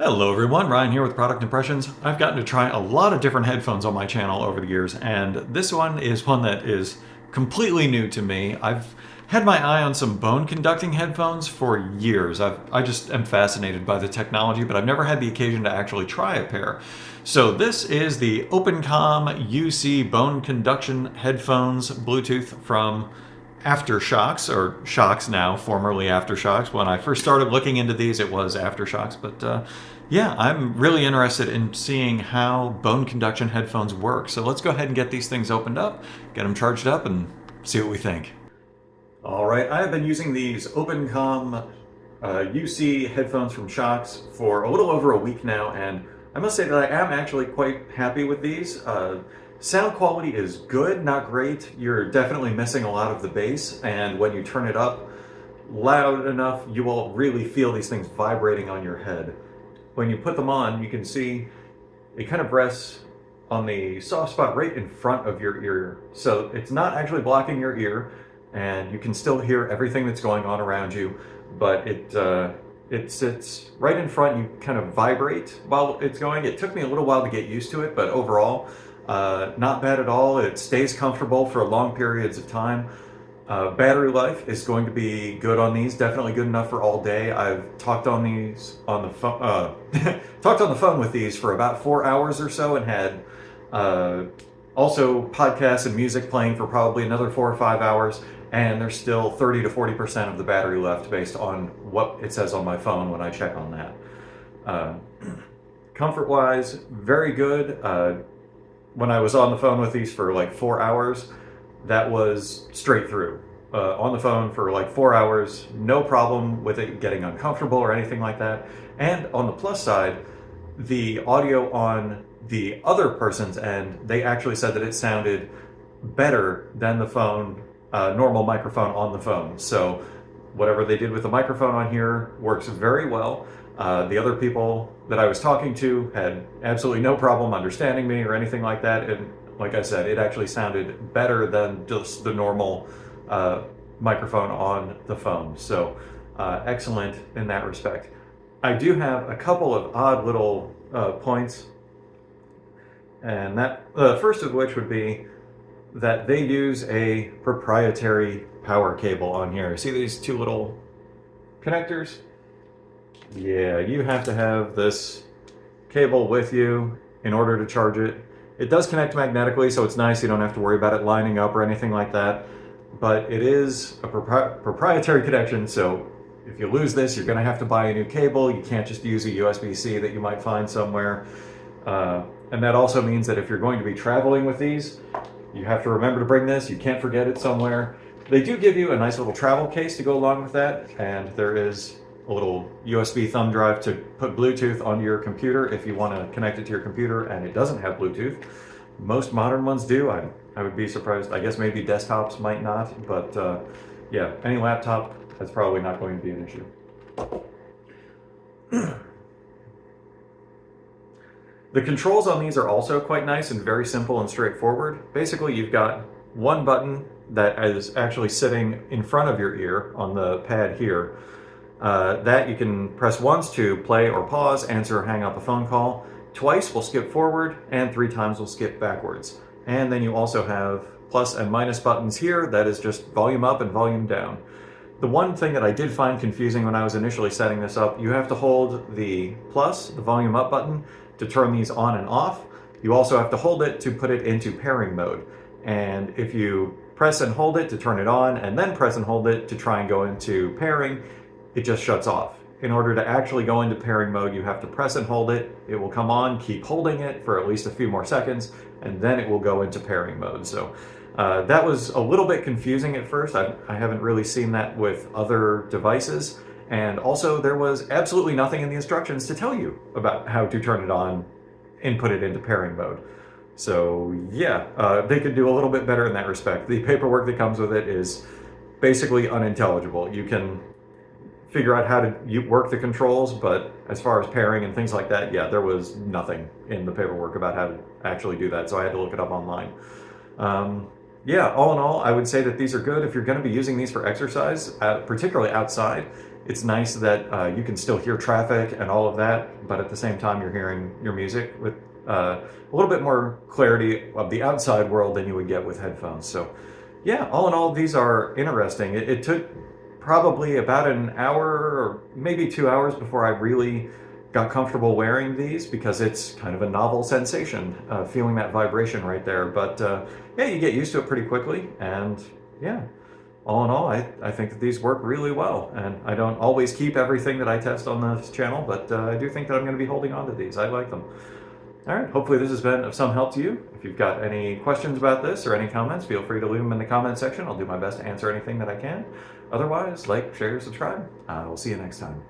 Hello everyone, Ryan here with Product Impressions. I've gotten to try a lot of different headphones on my channel over the years, and this one is one that is completely new to me. I've had my eye on some bone conducting headphones for years. I just am fascinated by the technology, but I've never had the occasion to actually try a pair. So this is the OpenComm UC bone conduction headphones Bluetooth from After Shokz, or Shokz now, formerly After Shokz. When I first started looking into these, it was After Shokz. But yeah, I'm really interested in seeing how bone conduction headphones work. So let's go ahead and get these things opened up, get them charged up, and see what we think. All right, I have been using these OpenComm UC headphones from Shokz for a little over a week now, and I must say that I am actually quite happy with these. Sound quality is good, not great. You're definitely missing a lot of the bass, and when you turn it up loud enough, you will really feel these things vibrating on your head. When you put them on, you can see it kind of rests on the soft spot right in front of your ear. So it's not actually blocking your ear, and you can still hear everything that's going on around you, but it sits right in front. You kind of vibrate while it's going. It took me a little while to get used to it, but overall, not bad at all. It stays comfortable for long periods of time. Battery life is going to be good on these, definitely good enough for all day. I've talked on these on the phone, talked on the phone with these for about 4 hours or so, and had also podcasts and music playing for probably another 4 or 5 hours, and there's still 30 to 40% of the battery left based on what it says on my phone when I check on that. Comfort-wise, very good. When I was on the phone with these for like 4 hours, that was straight through. On the phone for like 4 hours, no problem with it getting uncomfortable or anything like that. And on the plus side, the audio on the other person's end, they actually said that it sounded better than the phone, normal microphone on the phone. So whatever they did with the microphone on here works very well. The other people that I was talking to had absolutely no problem understanding me or anything like that. And like I said, it actually sounded better than just the normal microphone on the phone. So excellent in that respect. I do have a couple of odd little points. And that first of which would be that they use a proprietary power cable on here. See these two little connectors? Yeah, you have to have this cable with you in order to charge it. It does connect magnetically, so it's nice. You don't have to worry about it lining up or anything like that. But it is a proprietary connection, so if you lose this, you're going to have to buy a new cable. You can't just use a USB-C that you might find somewhere. And that also means that if you're going to be traveling with these, you have to remember to bring this. You can't forget it somewhere. They do give you a nice little travel case to go along with that, and there is a little USB thumb drive to put Bluetooth onto your computer if you want to connect it to your computer and it doesn't have Bluetooth. Most modern ones do. I would be surprised. I guess maybe desktops might not, but yeah, any laptop, that's probably not going to be an issue. The controls on these are also quite nice and very simple and straightforward. Basically, you've got one button that is actually sitting in front of your ear on the pad here. That you can press once to play or pause, answer or hang up a phone call. Twice will skip forward, and 3 times will skip backwards. And then you also have plus and minus buttons here. That is just volume up and volume down. The one thing that I did find confusing when I was initially setting this up, you have to hold the plus, the volume up button, to turn these on and off. You also have to hold it to put it into pairing mode. And if you press and hold it to turn it on, and then press and hold it to try and go into pairing, it just shuts off. In order to actually go into pairing mode, you have to press and hold it. It will come on, keep holding it for at least a few more seconds, and then it will go into pairing mode. So that was a little bit confusing at first. I haven't really seen that with other devices. And also, there was absolutely nothing in the instructions to tell you about how to turn it on and put it into pairing mode. So yeah, they could do a little bit better in that respect. The paperwork that comes with it is basically unintelligible. You can figure out how to work the controls, but as far as pairing and things like that, yeah, there was nothing in the paperwork about how to actually do that, so I had to look it up online. Yeah, all in all, I would say that these are good if you're going to be using these for exercise, particularly outside. It's nice that you can still hear traffic and all of that, but at the same time you're hearing your music with a little bit more clarity of the outside world than you would get with headphones. So yeah, all in all, these are interesting. It took probably about an hour or maybe 2 hours before I really got comfortable wearing these, because it's kind of a novel sensation, feeling that vibration right there. But yeah, you get used to it pretty quickly, and yeah, all in all, I think that these work really well. And I don't always keep everything that I test on this channel, but I do think that I'm going to be holding on to these. I like them. All right, hopefully this has been of some help to you. If you've got any questions about this or any comments, feel free to leave them in the comment section. I'll do my best to answer anything that I can. Otherwise, like, share, subscribe. We'll see you next time.